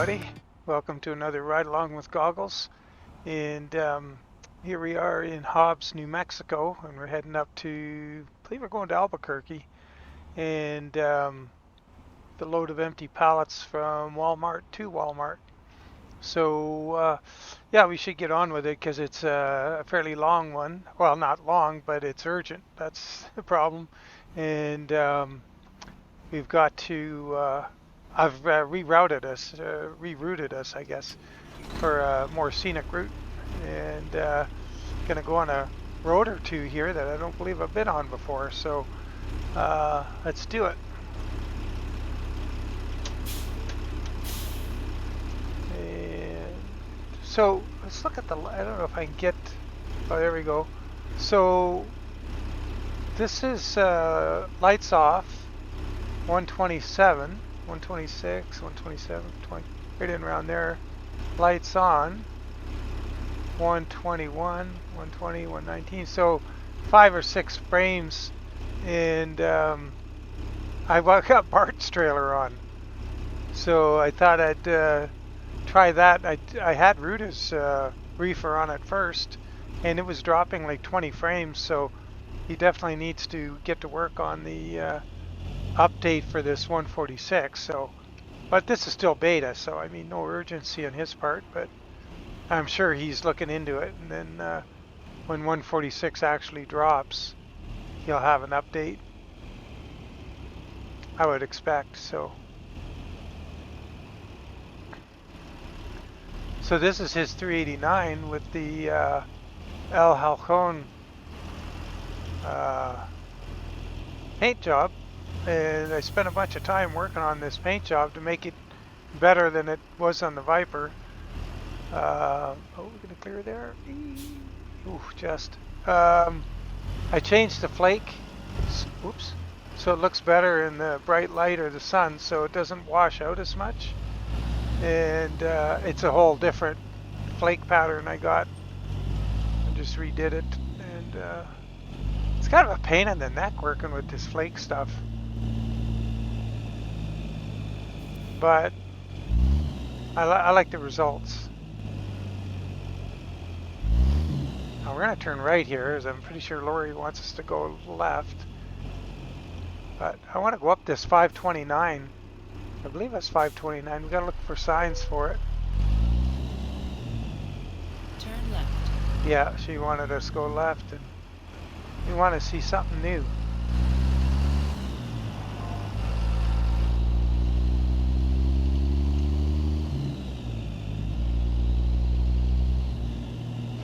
everybody. Welcome to another Ride Along with Goggles. And here we are in Hobbs, New Mexico, and we're heading up to, I believe we're going to Albuquerque. And the load of empty pallets from Walmart to Walmart. So yeah, we should get on with it because it's a fairly long one. Well, not long, but it's urgent. That's the problem. And we've got to, I've rerouted us, I guess, for a more scenic route. And gonna go on a road or two here that I don't believe I've been on before. So let's do it. And so let's look at the, I don't know if I can get, oh, there we go. So this is lights off, 127, 126, 127, 20, right in around there. Lights on, 121, 120, 119. So 5 or 6 frames, and I've got Bart's trailer on. So I thought I'd try that. I had Ruda's reefer on at first, and it was dropping like 20 frames. So he definitely needs to get to work on the update for this 146. So, but this is still beta, so I mean no urgency on his part, but I'm sure he's looking into it, and then when 146 actually drops, he'll have an update, I would expect. So this is his 389 with the Halcon paint job. And I spent a bunch of time working on this paint job to make it better than it was on the Viper. Oh, we're gonna clear there. Ooh, just. I changed the flake. Oops. So it looks better in the bright light or the sun, so it doesn't wash out as much. And it's a whole different flake pattern I got. I just redid it, and it's kind of a pain in the neck working with this flake stuff. But I like the results. Now we're going to turn right here, as I'm pretty sure Lori wants us to go left. But I want to go up this 529. I believe that's 529. We got to look for signs for it. Turn left. Yeah, she wanted us to go left, and we want to see something new.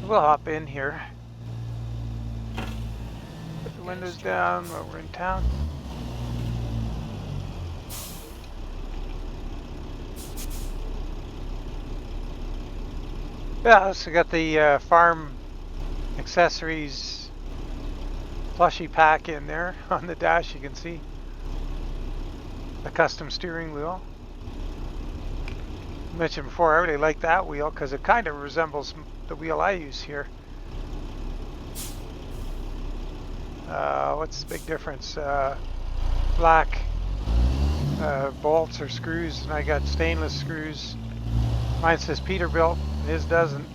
We'll hop in here. Put the windows down while we're in town. Yeah, so we got the farm accessories plushy pack in there. On the dash you can see the custom steering wheel. I mentioned before, I really like that wheel because it kind of resembles the wheel I use here. What's the big difference? Black bolts or screws, and I got stainless screws. Mine says Peterbilt, his doesn't.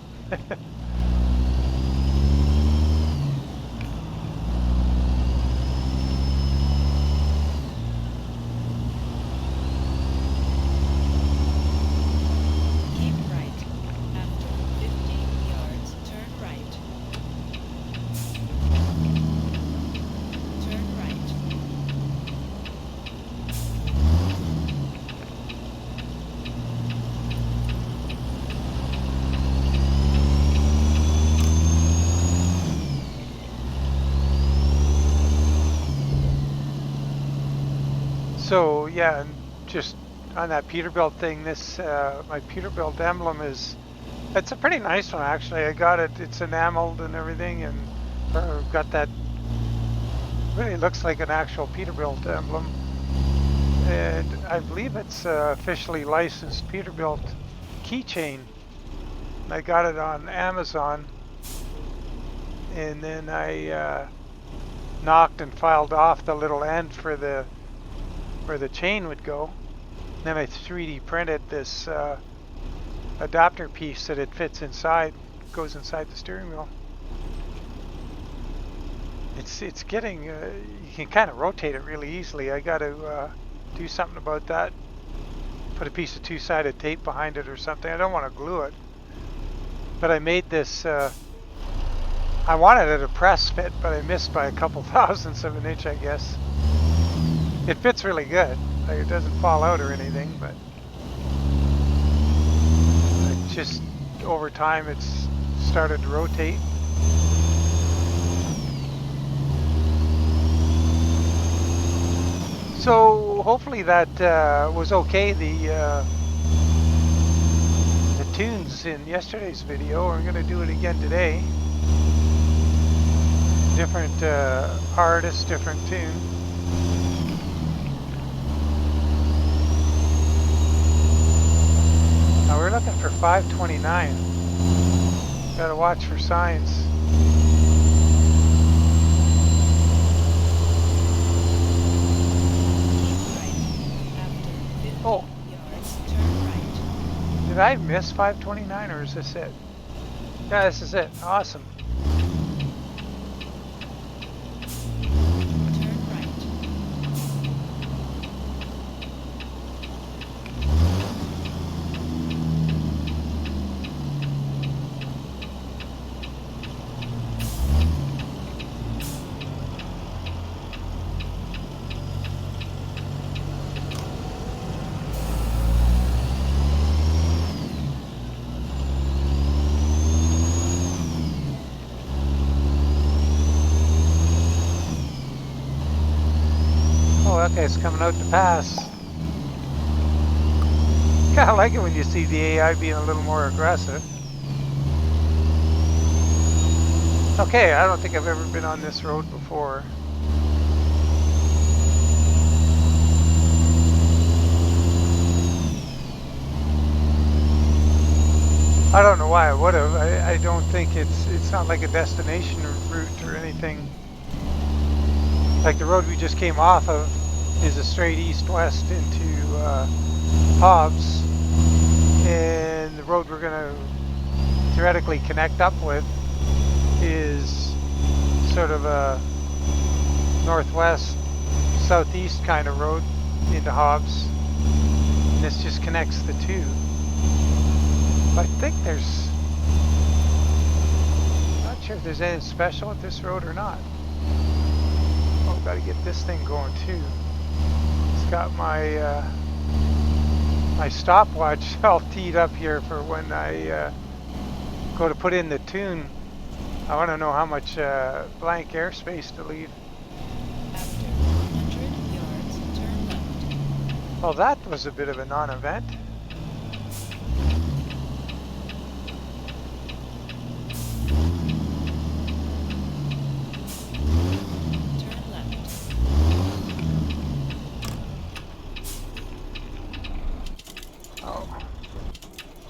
So yeah, and just on that Peterbilt thing, this my Peterbilt emblem it's a pretty nice one actually. I got it, it's enameled and everything, and got that, really looks like an actual Peterbilt emblem. And I believe it's officially licensed Peterbilt keychain. I got it on Amazon, and then I knocked and filed off the little end for the where the chain would go. Then I 3D printed this adapter piece that it fits inside, goes inside the steering wheel. It's getting, you can kind of rotate it really easily. I got to do something about that. Put a piece of two-sided tape behind it or something. I don't want to glue it. But I made this, I wanted it a press fit, but I missed by a couple thousandths of an inch, I guess. It fits really good. Like, it doesn't fall out or anything, but it just over time it's started to rotate. So hopefully that was okay. The tunes in yesterday's video, we're going to do it again today. Different artist, different tune. Now we're looking for 529. Gotta watch for signs. Oh, did I miss 529 or is this it? Yeah, this is it. Awesome. Okay, it's coming out to pass. Kind of like it when you see the AI being a little more aggressive. Okay, I don't think I've ever been on this road before. I don't know why I would have. I don't think it's not like a destination route or anything. Like the road we just came off of is a straight east-west into Hobbs, and the road we're going to theoretically connect up with is sort of a northwest, southeast kind of road into Hobbs, and this just connects the two. I think there's, I'm not sure if there's anything special at this road or not. Oh, got to get this thing going too. Got my my stopwatch all teed up here for when I go to put in the tune. I want to know how much blank airspace to leave. After 100 yards, turn left. Well, that was a bit of a non-event.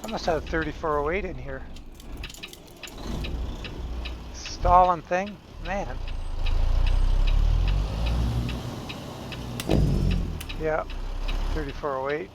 I must have 3408 in here. Stalling thing, man. Yeah, 3408.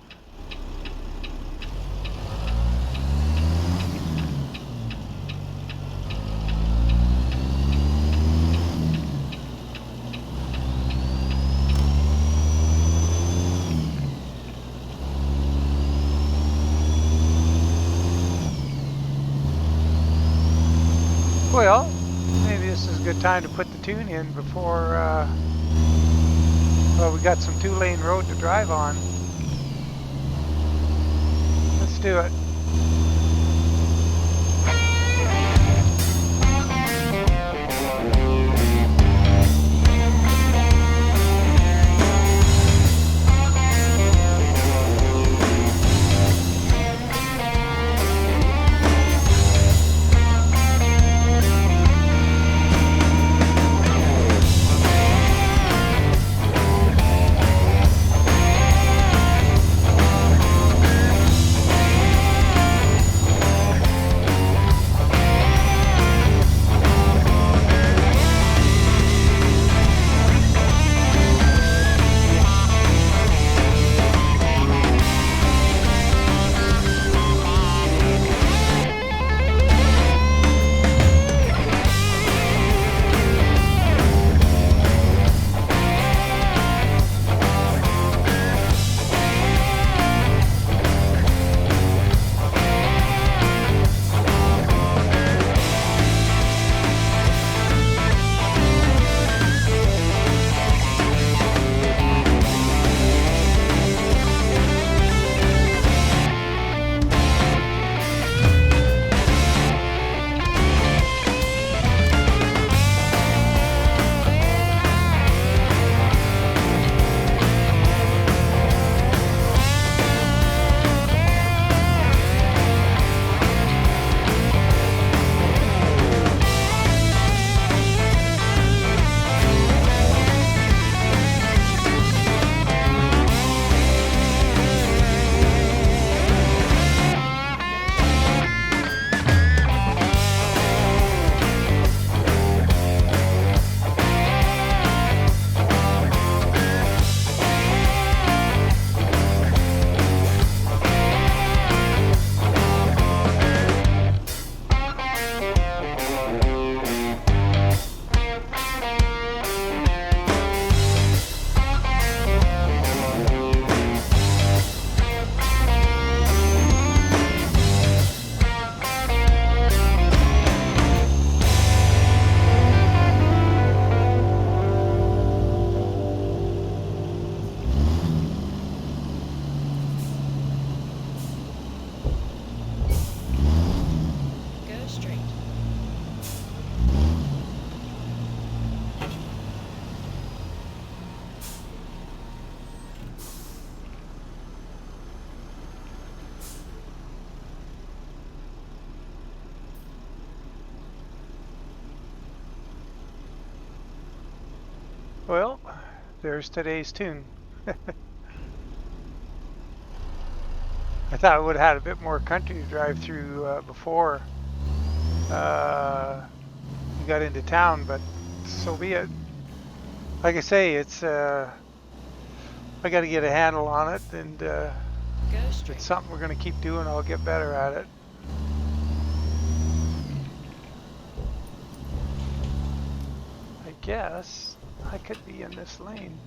Well, maybe this is a good time to put the tune in before, well, we got some two-lane road to drive on. Let's do it. Well, there's today's tune. I thought I would have had a bit more country to drive through before we got into town, but so be it. Like I say, it's I got to get a handle on it, and it's something we're going to keep doing. I'll get better at it. I guess I could be in this lane.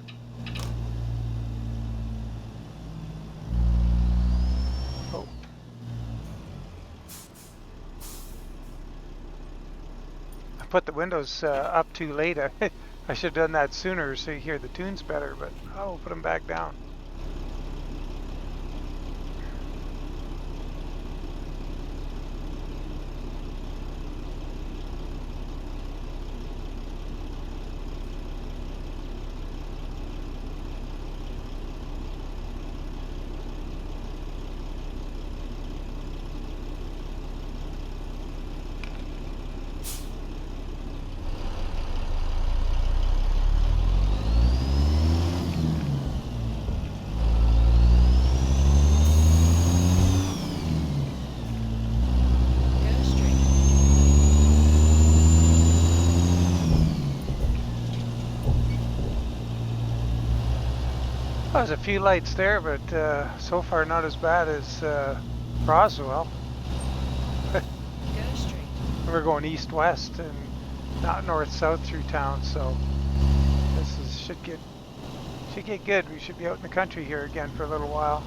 Oh. I put the windows up too late. I should have done that sooner so you hear the tunes better, but I'll put them back down. Well, there's a few lights there, but so far not as bad as Roswell. We're going east-west and not north-south through town, so this should get good. We should be out in the country here again for a little while.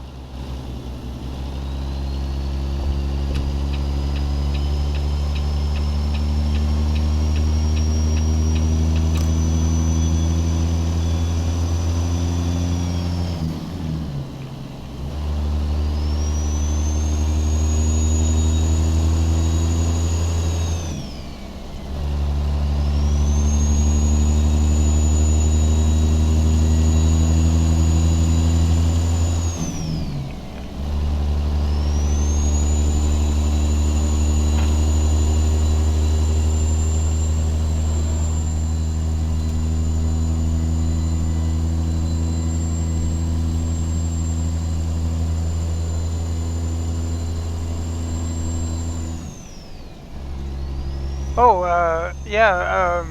Oh, yeah,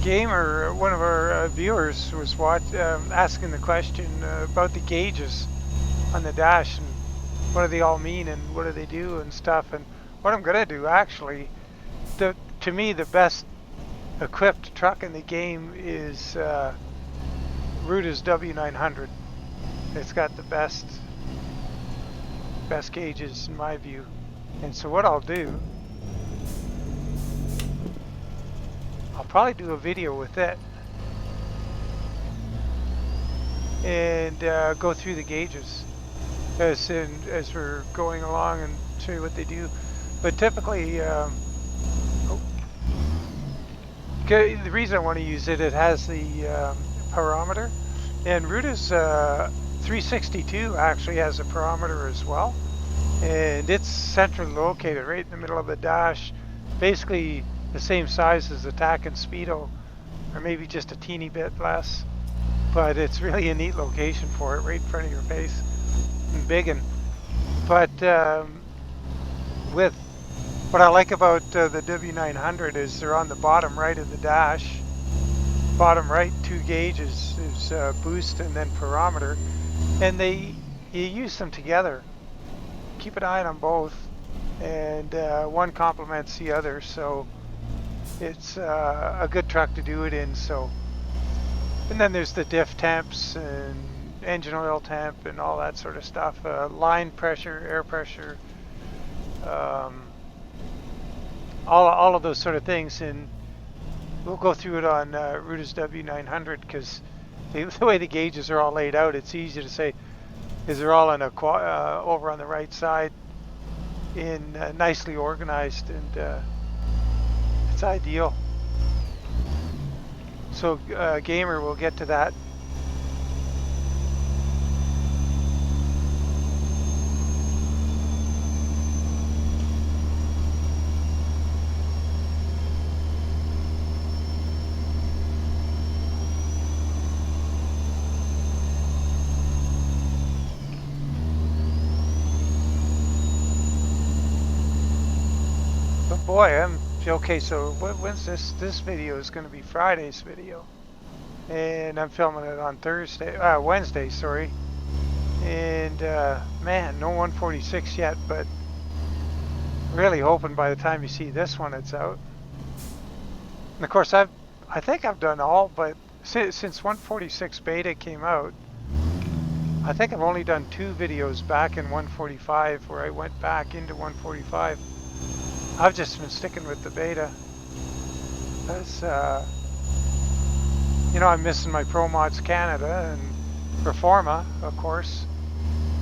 Gamer, one of our viewers, was asking the question about the gauges on the dash and what do they all mean and what do they do and stuff. And what I'm going to do, actually, to me, the best equipped truck in the game is Ruda's W900. It's got the best gauges in my view. And so what I'll do, I'll probably do a video with it and go through the gauges as we're going along and show you what they do. But typically, the reason I want to use it, it has the pyrometer, and Ruda's 362 actually has a pyrometer as well, and it's centrally located right in the middle of the dash, basically the same size as the TAC and Speedo, or maybe just a teeny bit less, but it's really a neat location for it, right in front of your face, and big. And but with what I like about the W900 is they're on the bottom right of the dash. Bottom right, 2 gauges is boost and then pyrometer, and you use them together. Keep an eye on both, and one complements the other, so it's a good truck to do it in. So, and then there's the diff temps and engine oil temp and all that sort of stuff, line pressure, air pressure, all of those sort of things. And we'll go through it on Ruda's W900 because the way the gauges are all laid out, it's easy to say, is they're all in a over on the right side in nicely organized, and it's ideal. So Gamer, we'll get to that. boy, I'm okay. So when's this video is going to be Friday's video, and I'm filming it on Wednesday, sorry. And man, no 146 yet, but really hoping by the time you see this one, it's out. And of course, I think I've done all, but since 146 beta came out, I think I've only done 2 videos back in 145 where I went back into 145. I've just been sticking with the beta. That's, you know, I'm missing my Pro Mods Canada and Performa, of course,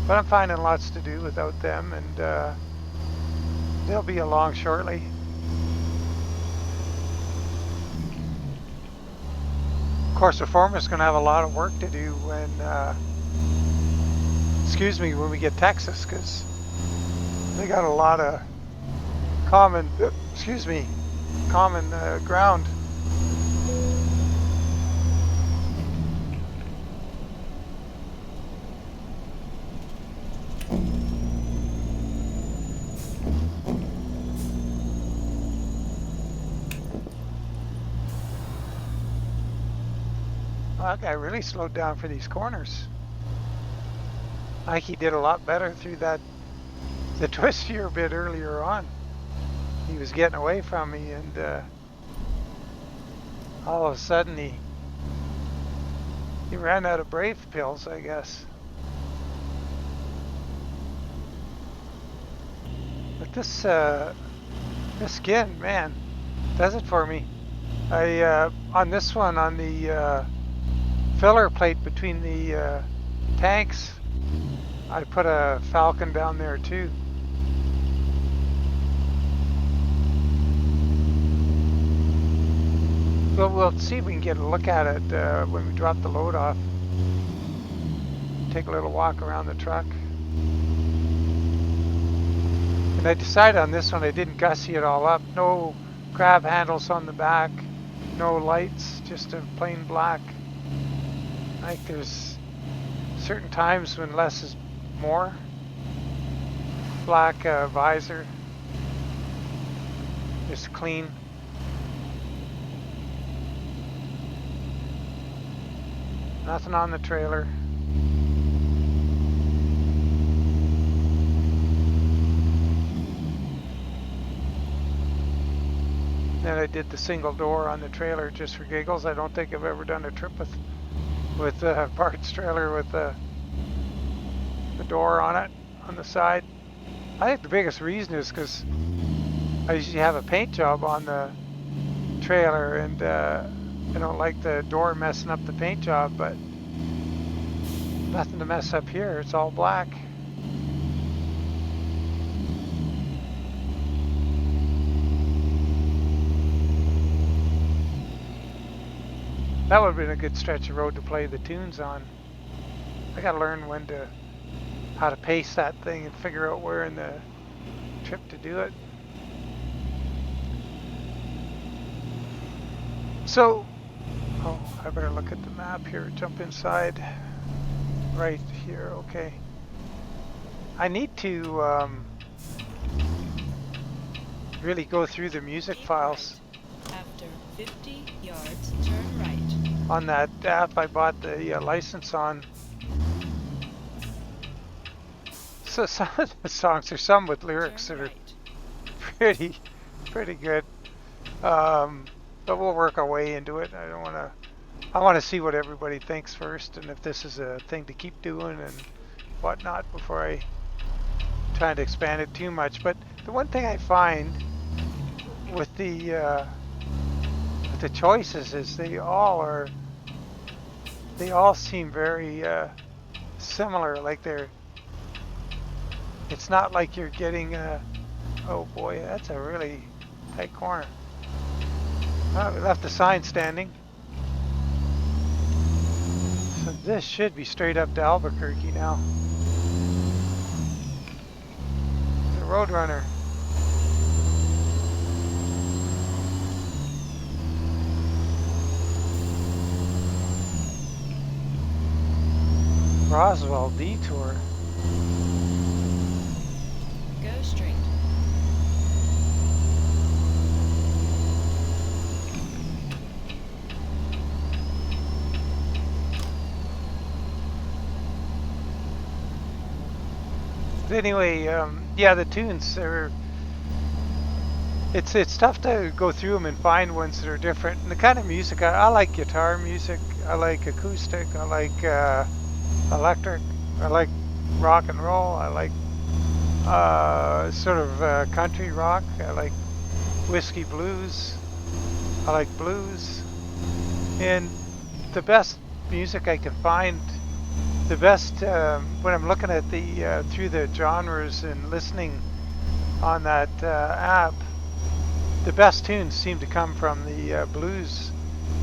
but I'm finding lots to do without them, and they'll be along shortly. Of course, Performa's going to have a lot of work to do when, when we get Texas, because they got a lot of common ground. That guy really slowed down for these corners. I think he did a lot better through the twist here a bit earlier on. He was getting away from me, and all of a sudden he ran out of brave pills, I guess. But this skin, man, does it for me. On this one, on the filler plate between the tanks, I put a Falcon down there too. We'll see if we can get a look at it when we drop the load off. Take a little walk around the truck. And I decided on this one I didn't gussy it all up. No grab handles on the back, no lights, just a plain black. I think there's certain times when less is more. Black visor, just clean. Nothing on the trailer. Then I did the single door on the trailer just for giggles. I don't think I've ever done a trip with Bart's trailer with the door on it on the side. I think the biggest reason is because I usually have a paint job on the trailer, and I don't like the door messing up the paint job, but nothing to mess up here. It's all black. That would have been a good stretch of road to play the tunes on. I gotta learn how to pace that thing and figure out where in the trip to do it. So, I better look at the map here, jump inside. Right here, okay. I need to really go through the music files. After 50 yards, turn right. On that app I bought the license on. So some of the songs are some with lyrics that are pretty good. But we'll work our way into it. I want to see what everybody thinks first, and if this is a thing to keep doing and whatnot before I try to expand it too much. But the one thing I find with the choices is they all seem very similar. Like it's not like you're getting oh boy, that's a really tight corner. Oh, we left the sign standing. So this should be straight up to Albuquerque now. The Roadrunner. Roswell detour. Go straight. But anyway, yeah, the tunes are. It's tough to go through them and find ones that are different. And the kind of music I like guitar music. I like acoustic. I like electric. I like rock and roll. I like sort of country rock. I like whiskey blues. I like blues. And the best music I can find, the best when I'm looking at the through the genres and listening on that app, the best tunes seem to come from the blues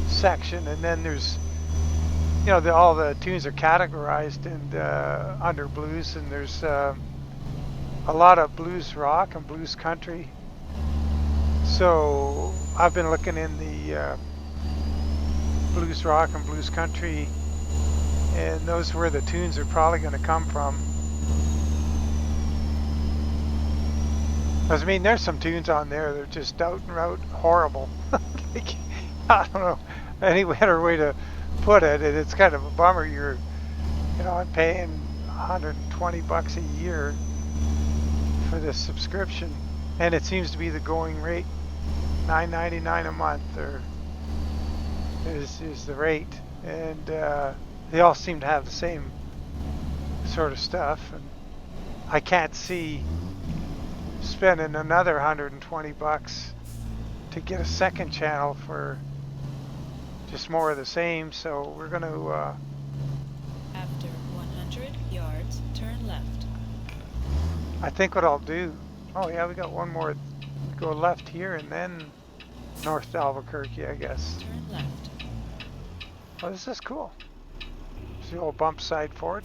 section. And then there's, all the tunes are categorized and under blues, and there's a lot of blues rock and blues country. So I've been looking in the blues rock and blues country, and those are where the tunes are probably going to come from. Because I mean, there's some tunes on there that are just out and out horrible. Like, I don't know any better way to put it. And it's kind of a bummer. I'm paying $120 a year for this subscription, and it seems to be the going rate, $9.99 a month, or is the rate, and they all seem to have the same sort of stuff, and I can't see spending another $120 to get a second channel for just more of the same. So we're going to After 100 yards, turn left. I think what I'll do, oh yeah, we got one more, go left here and then north to Albuquerque, I guess. Turn left. Oh, this is cool. It's the old bump side forward.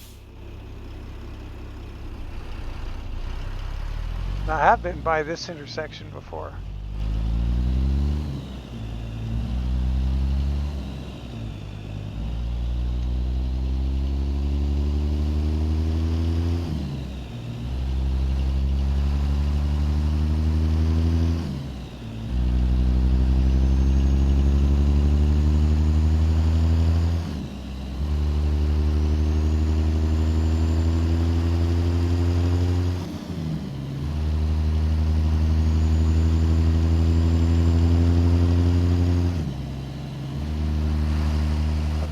Now, I have been by this intersection before.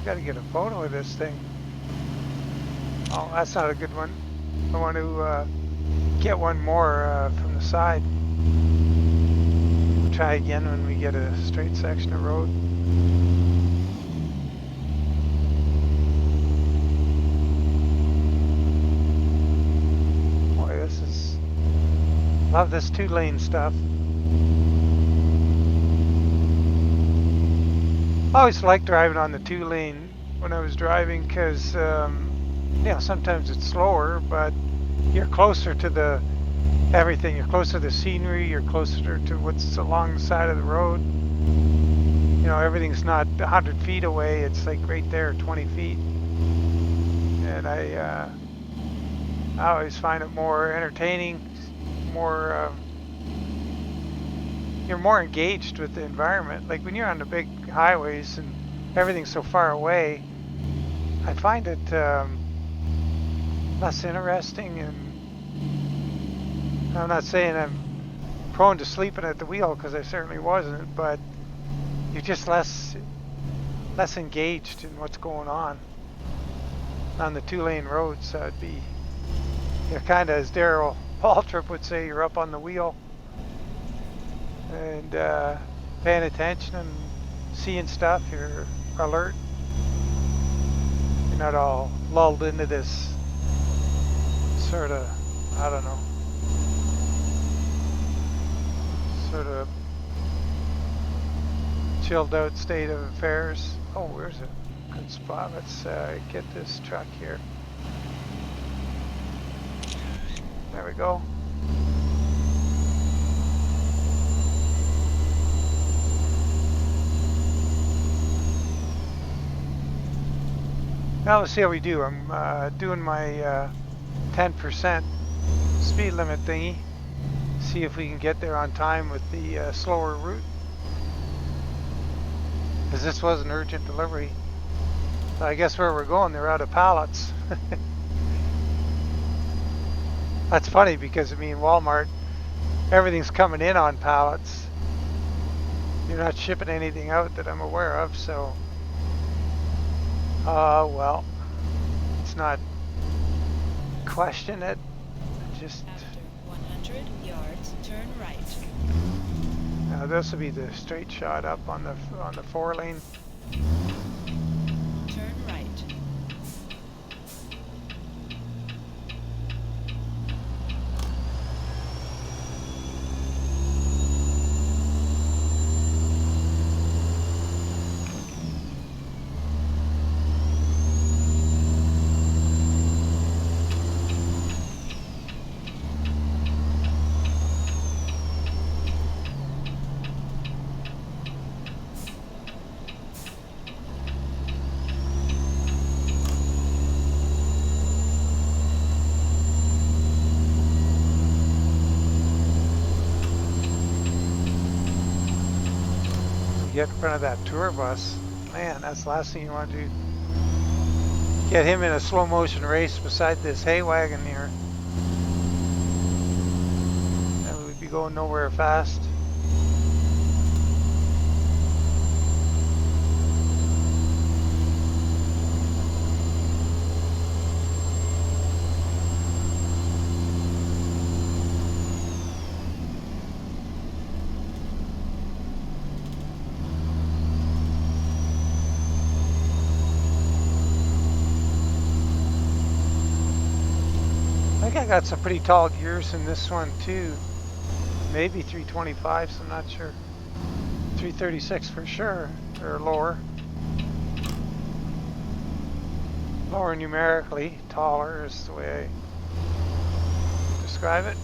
Got to get a photo of this thing. Oh, that's not a good one. I want to get one more from the side. We'll try again when we get a straight section of road. Boy, this is... Love this two-lane stuff. I always liked driving on the two-lane when I was driving because, sometimes it's slower, but you're closer to everything. You're closer to the scenery. You're closer to what's along the side of the road. Everything's not 100 feet away. It's like right there, 20 feet. And I always find it more entertaining, you're more engaged with the environment. Like when you're on the big highways and everything's so far away, I find it less interesting. And I'm not saying I'm prone to sleeping at the wheel, because I certainly wasn't, but you're just less engaged in what's going on the two-lane roads. So it'd be, you're kind of, as Daryl Waltrip would say, you're up on the wheel and paying attention and seeing stuff. You're alert. You're not all lulled into this sort of, I don't know, sort of chilled out state of affairs. Oh, where's a good spot? Let's get this truck here. There we go. Now let's see how we do. I'm doing my 10% speed limit thingy. See if we can get there on time with the slower route. Because this was an urgent delivery. I guess where we're going, they're out of pallets. That's funny because I mean Walmart, everything's coming in on pallets. You're not shipping anything out that I'm aware of, so well, let's not question it. Just After 100 yards, turn right. now this will be the straight shot up on the 4-lane. Turn right. Get in front of that tour bus. Man, that's the last thing you want to do. Get him in a slow motion race beside this hay wagon here. And we'd be going nowhere fast. I think I got some pretty tall gears in this one too. Maybe 325s, I'm not sure. 336 for sure, or lower. Lower numerically, taller is the way I describe it.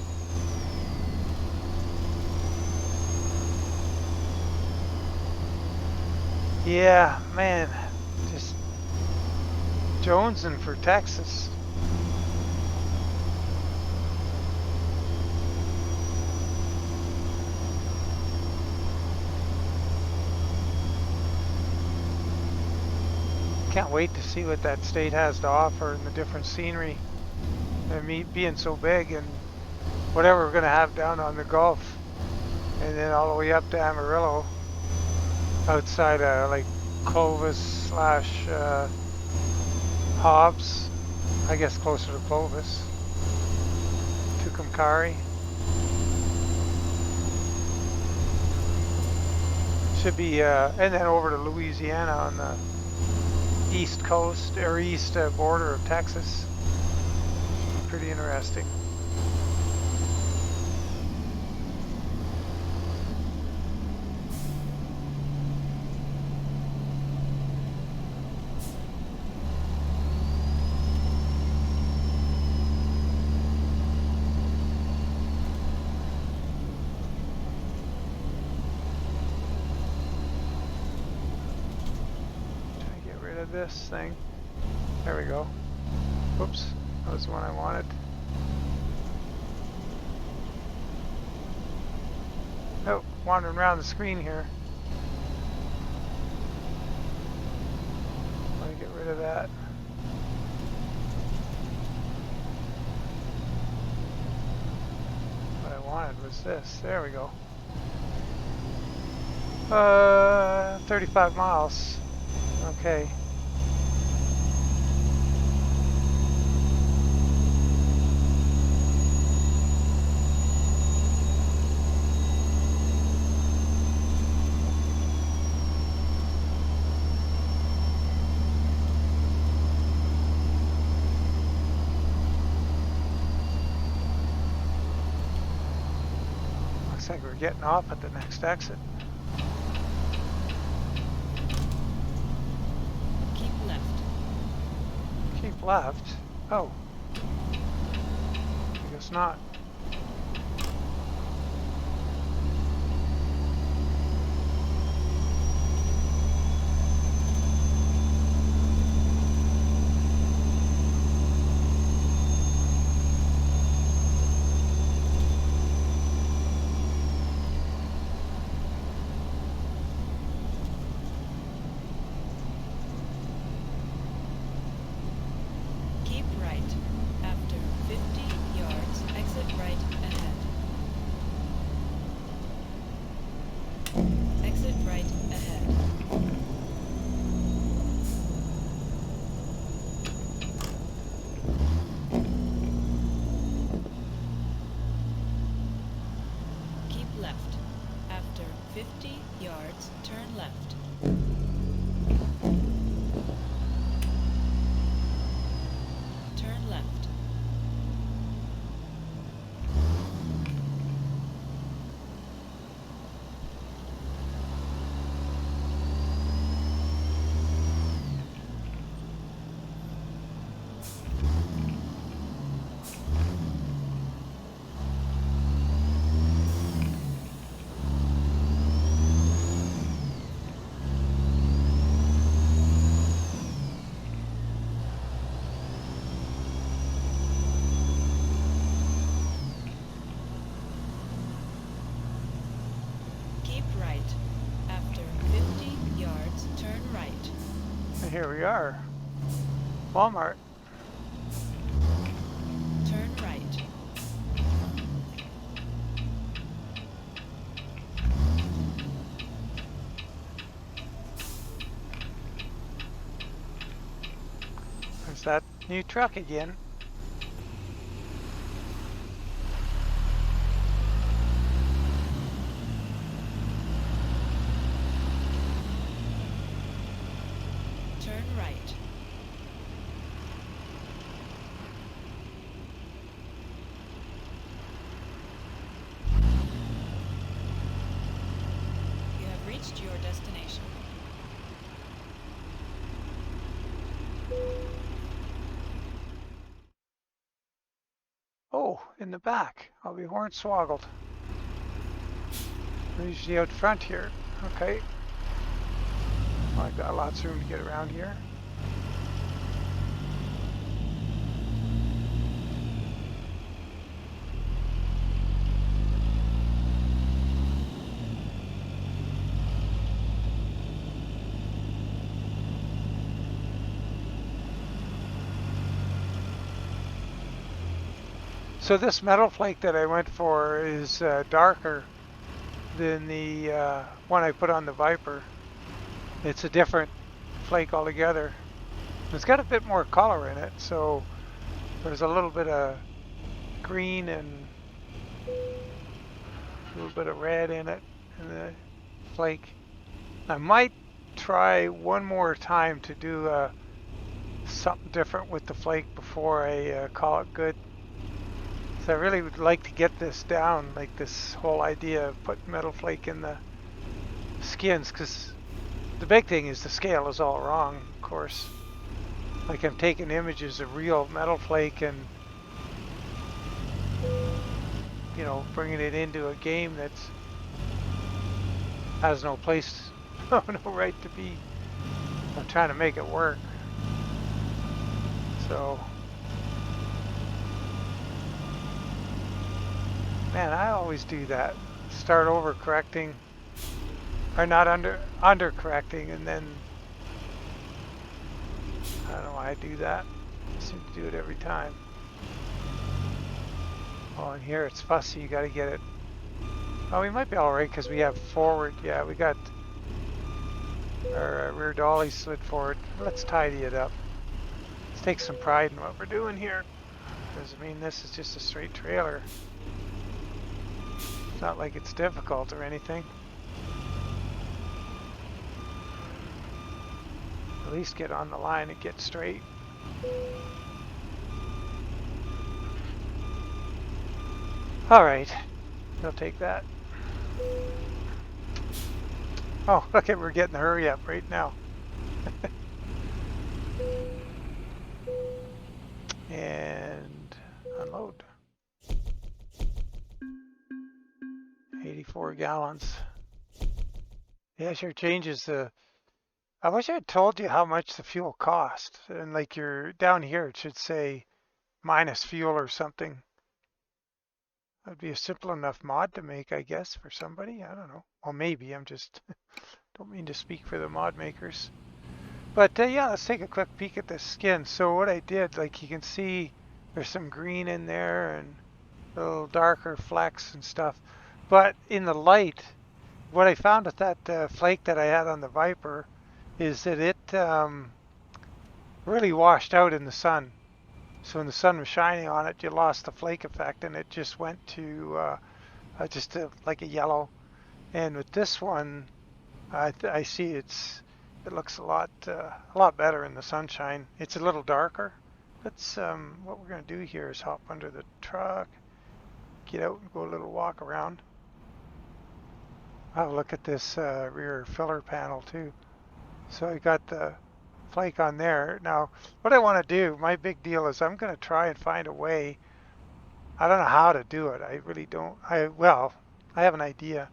Yeah, man, just jonesing for Texas. Can't wait to see what that state has to offer and the different scenery. And me being so big and whatever we're going to have down on the Gulf and then all the way up to Amarillo outside of like Clovis slash Hobbs, I guess closer to Clovis, Tucumcari. Should be, and then over to Louisiana on the east coast or east border of Texas. Pretty interesting. This thing. There we go. Whoops, that was the one I wanted. Oh, wandering around the screen here. Let me get rid of that. What I wanted was this. There we go. 35 miles. Okay. Looks like we're getting off at the next exit. Keep left. Keep left? Oh. I guess not. Keep right. After 50 yards, exit here we are. Walmart. Turn right. There's that new truck again. Turn right. You have reached your destination. Oh, in the back. I'll be hornswoggled. I'm usually out front here. Okay. Well, I've got lots of room to get around here. So this metal flake that I went for is darker than the one I put on the Viper. It's a different flake altogether. It's got a bit more color in it, so there's a little bit of green and a little bit of red in it in the flake. I might try one more time to do something different with the flake before I call it good. So I really would like to get this down, like this whole idea of putting metal flake in the skins, because the big thing is the scale is all wrong, of course. Like I'm taking images of real metal flake and, you know, bringing it into a game that has no place, no right to be. I'm trying to make it work. So, man, I always do that. Start over correcting, or not under correcting, and then I don't know why I do that. I seem to do it every time. Oh, and here it's fussy. You got to get it. Oh, we might be all right because we have forward. Yeah, we got our rear dolly slid forward. Let's tidy it up. Let's take some pride in what we're doing here. Because, I mean, this is just a straight trailer. It's not like it's difficult or anything. At least get on the line and get straight. All right, we'll take that. Oh, okay, we're getting the hurry up right now. And unload. 84 gallons. Yeah, sure changes the... I wish I had told you how much the fuel cost. And like you're down here, it should say minus fuel or something. That'd be a simple enough mod to make, I guess, for somebody. I don't know. Well, maybe. I'm just... don't mean to speak for the mod makers. But yeah, let's take a quick peek at the skin. So what I did, like you can see there's some green in there and a little darker flecks and stuff. But in the light, what I found with that flake that I had on the Viper is that it really washed out in the sun. So when the sun was shining on it, you lost the flake effect and it just went to like a yellow. And with this one, I see it looks a lot better in the sunshine. It's a little darker. Let's what we're gonna do here is hop under the truck, get out and go a little walk around. I'll look at this rear filler panel too. So I got the flake on there. Now, what I want to do, my big deal is I'm going to try and find a way. I don't know how to do it. I really don't. Well, I have an idea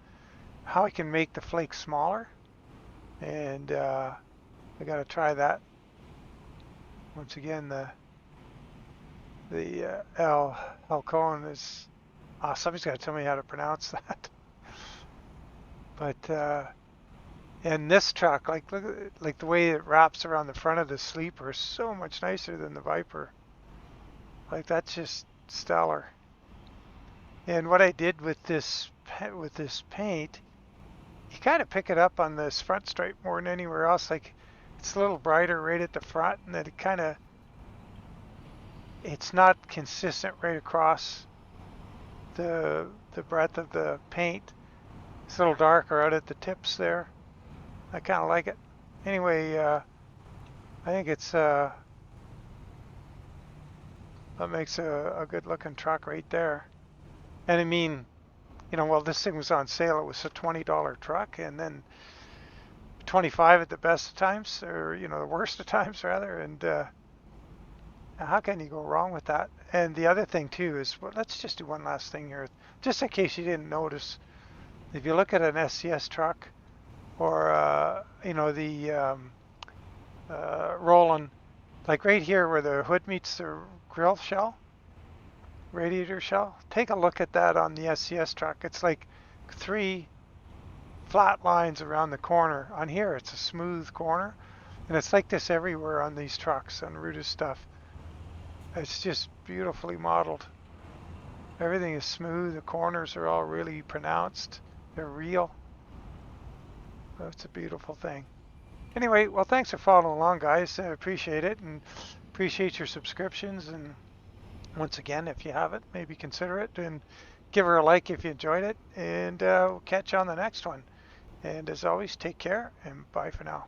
how I can make the flake smaller, and I got to try that. Once again, the Halcon is. Somebody's got to tell me how to pronounce that. But And this truck, like look at like the way it wraps around the front of the sleeper, is so much nicer than the Viper. Like that's just stellar. And what I did with this paint, you kind of pick it up on this front stripe more than anywhere else. Like it's a little brighter right at the front, and then it kind of it's not consistent right across the breadth of the paint. It's a little darker out at the tips there. I kind of like it. Anyway, I think it's that makes a good looking truck right there. And I mean, well, this thing was on sale. It was a $20 truck, and then 25 at the best of times, or the worst of times rather. And how can you go wrong with that? And the other thing too is, well, let's just do one last thing here, just in case you didn't notice. If you look at an SCS truck, or the Roland, like right here where the hood meets the grill shell, radiator shell, take a look at that on the SCS truck. It's like 3 flat lines around the corner. On here it's a smooth corner, and it's like this everywhere on these trucks, on Ruda's stuff. It's just beautifully modeled. Everything is smooth. The corners are all really pronounced. They're real. It's a beautiful thing. Anyway, well, thanks for following along, guys. I appreciate it, and appreciate your subscriptions. And once again, if you haven't, maybe consider it and give her a like if you enjoyed it. And we'll catch you on the next one. And as always, take care and bye for now.